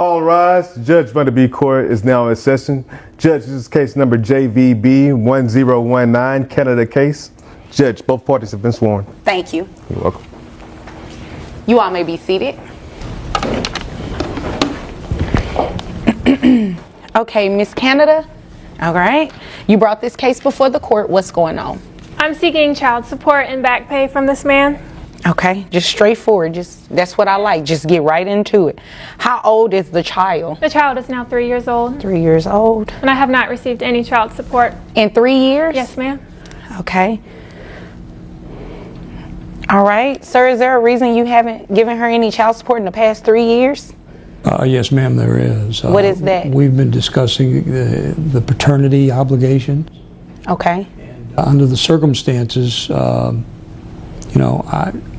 All rise. Judge Vanderby Court is now in session. Judge, this is case number JVB 1019, Canada case. Judge, both parties have been sworn. Thank you. You're welcome. You all may be seated. Okay, Miss Canada. All right. You brought this case before the court. What's going on? I'm seeking child support and back pay from this man. Okay, just straightforward. That's what I like. Just get right into it. How old is the child? The child is now 3 years old. 3 years old. And I have not received any child support. In 3 years? Yes, ma'am. Okay. All right. Sir, is there a reason you haven't given her any child support in the past 3 years? Yes, ma'am, there is. What is that? We've been discussing the paternity obligations. Okay. Under the circumstances, you know,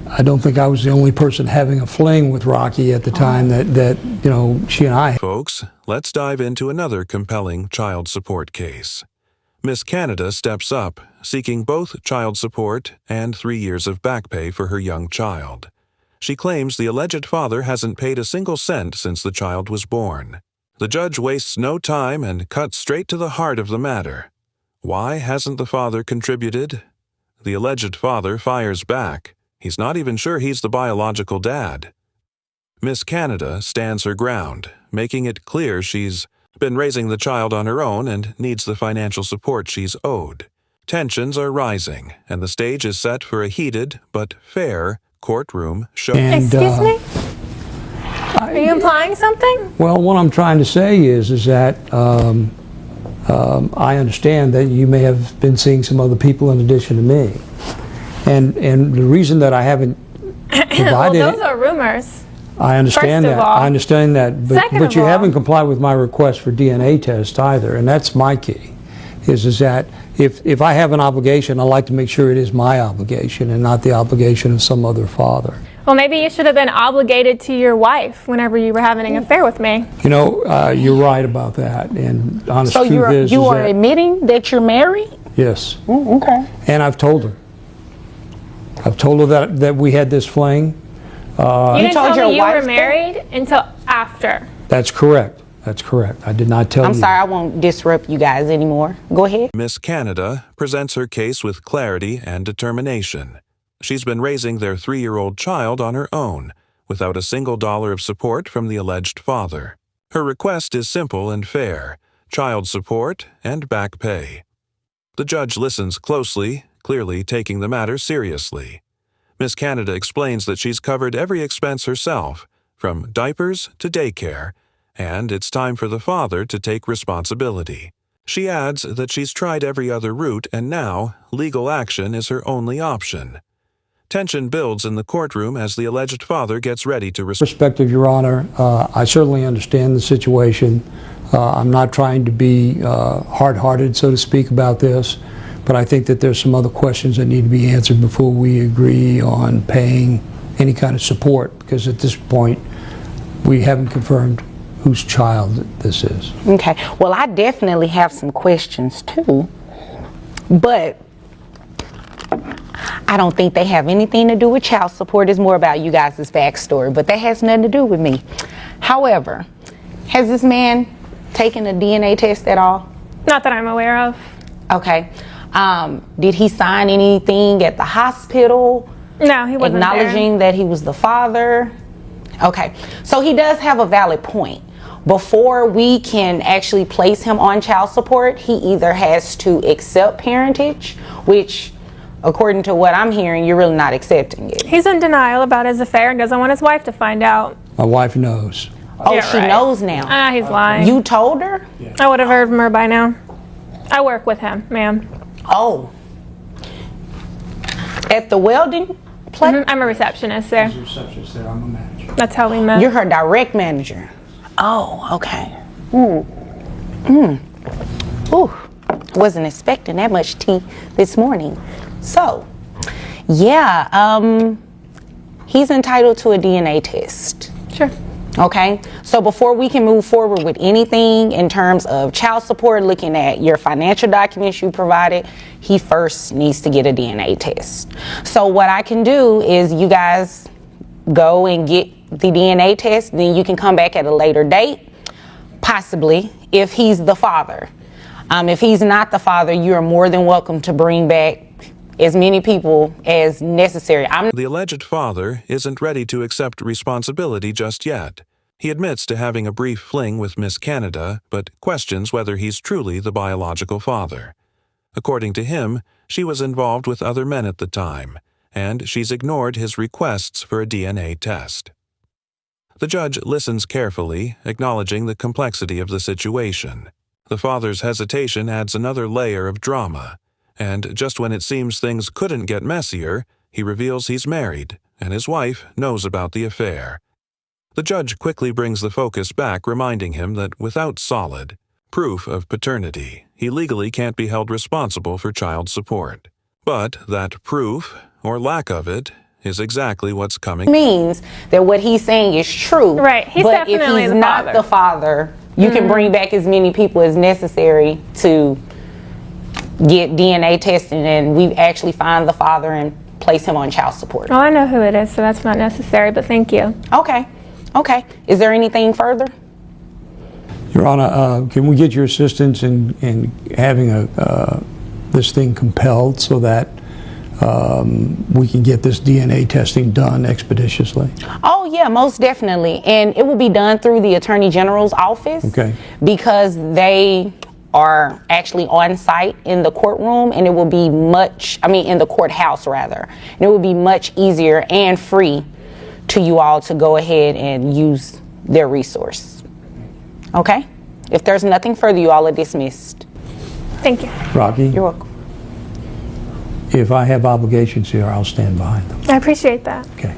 I don't think I was the only person having a fling with Rocky at the time that you know, she and I. Folks, let's dive into another compelling child support case. Miss Canada steps up, seeking both child support and 3 years of back pay for her young child. She claims the alleged father hasn't paid a single cent since the child was born. The judge wastes no time and cuts straight to the heart of the matter. Why hasn't the father contributed? The alleged father fires back. He's not even sure he's the biological dad. Miss Canada stands her ground, making it clear she's been raising the child on her own and needs the financial support she's owed. Tensions are rising, and the stage is set for a heated but fair courtroom show. Excuse me? Are you implying something? Well, what I'm trying to say is that I understand that you may have been seeing some other people in addition to me, and the reason that I haven't provided. Well, those are rumors. I understand that. I understand that, but you haven't complied with my request for DNA test either, and that's my key. Is that if I have an obligation, I like to make sure it is my obligation and not the obligation of some other father. Well, maybe you should have been obligated to your wife whenever you were having an affair with me. You know, you're right about that, and honest so truth is you are that, admitting that you're married? Yes. Okay. And I've told her. I've told her that we had this fling. You didn't told tell your me you wife were married until after. That's correct. That's correct. I did not tell you. I'm sorry, I won't disrupt you guys anymore. Go ahead. Miss Canada presents her case with clarity and determination. She's been raising their 3-year-old child on her own, without a single dollar of support from the alleged father. Her request is simple and fair: child support and back pay. The judge listens closely, clearly taking the matter seriously. Miss Canada explains that she's covered every expense herself, from diapers to daycare, and it's time for the father to take responsibility. She adds that she's tried every other route and now legal action is her only option. Tension builds in the courtroom as the alleged father gets ready to respond. Respective, Your Honor, I certainly understand the situation. I'm not trying to be hard-hearted, so to speak, about this, but I think that there's some other questions that need to be answered before we agree on paying any kind of support, because at this point we haven't confirmed whose child this is. Okay. Well, I definitely have some questions too, but I don't think they have anything to do with child support. It's more about you guys' backstory, but that has nothing to do with me. However, has this man taken a DNA test at all? Not that I'm aware of. Okay. Did he sign anything at the hospital? No, he wasn't acknowledging that he was the father? Okay. So he does have a valid point. Before we can actually place him on child support, he either has to accept parentage, which, according to what I'm hearing, you're really not accepting it. He's in denial about his affair and doesn't want his wife to find out. My wife knows. Oh, Yeah, she right. knows now. He's lying. You told her? I would have heard from her by now. I work with him, ma'am. Oh. At the welding place? I'm a receptionist there. She's a receptionist there. I'm a manager. That's how we met. You're her direct manager. Oh, okay. Ooh, wasn't expecting that much tea this morning. So, yeah, he's entitled to a DNA test. Sure. Okay, so before we can move forward with anything in terms of child support, looking at your financial documents you provided, he first needs to get a DNA test. So what I can do is you guys go and get the DNA test, then you can come back at a later date, possibly, if he's the father. If he's not the father, you are more than welcome to bring back as many people as necessary. The alleged father isn't ready to accept responsibility just yet. He admits to having a brief fling with Miss Canada, but questions whether he's truly the biological father. According to him, she was involved with other men at the time, and she's ignored his requests for a DNA test. The judge listens carefully, acknowledging the complexity of the situation. The father's hesitation adds another layer of drama, and just when it seems things couldn't get messier, he reveals he's married, and his wife knows about the affair. The judge quickly brings the focus back, reminding him that without solid proof of paternity, he legally can't be held responsible for child support. But that proof, or lack of it, is exactly what's coming. Means that what he's saying is true. Right, he's but if definitely he's the not father. the father, you can bring back as many people as necessary to get DNA testing, and we actually find the father and place him on child support. Oh, I know who it is, so that's not necessary, but thank you. Okay. Is there anything further? Your Honor, can we get your assistance in having this thing compelled so that we can get this DNA testing done expeditiously? Oh yeah, most definitely. And it will be done through the Attorney General's office. Okay. Because they are actually on site in the courtroom, and it will be in the courthouse rather. And it will be much easier and free to you all to go ahead and use their resource. Okay? If there's nothing further, you all are dismissed. Thank you. Rocky? You're welcome. If I have obligations here, I'll stand behind them. I appreciate that. Okay.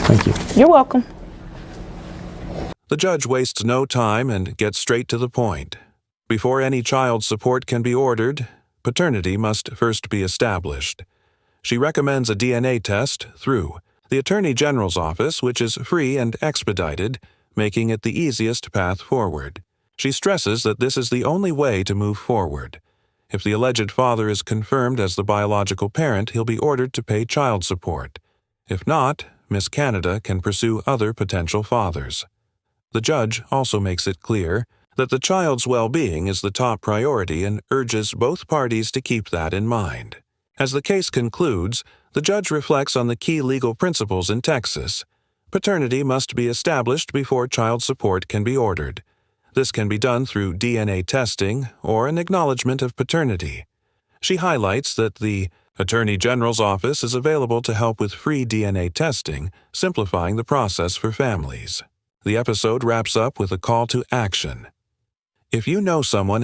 Thank you. You're welcome. The judge wastes no time and gets straight to the point. Before any child support can be ordered, paternity must first be established. She recommends a DNA test through the Attorney General's office, which is free and expedited, making it the easiest path forward. She stresses that this is the only way to move forward. If the alleged father is confirmed as the biological parent, he'll be ordered to pay child support. If not, Miss Canada can pursue other potential fathers. The judge also makes it clear that the child's well-being is the top priority and urges both parties to keep that in mind. As the case concludes, the judge reflects on the key legal principles in Texas. Paternity must be established before child support can be ordered. This can be done through DNA testing or an acknowledgement of paternity. She highlights that the Attorney General's office is available to help with free DNA testing, simplifying the process for families. The episode wraps up with a call to action. If you know someone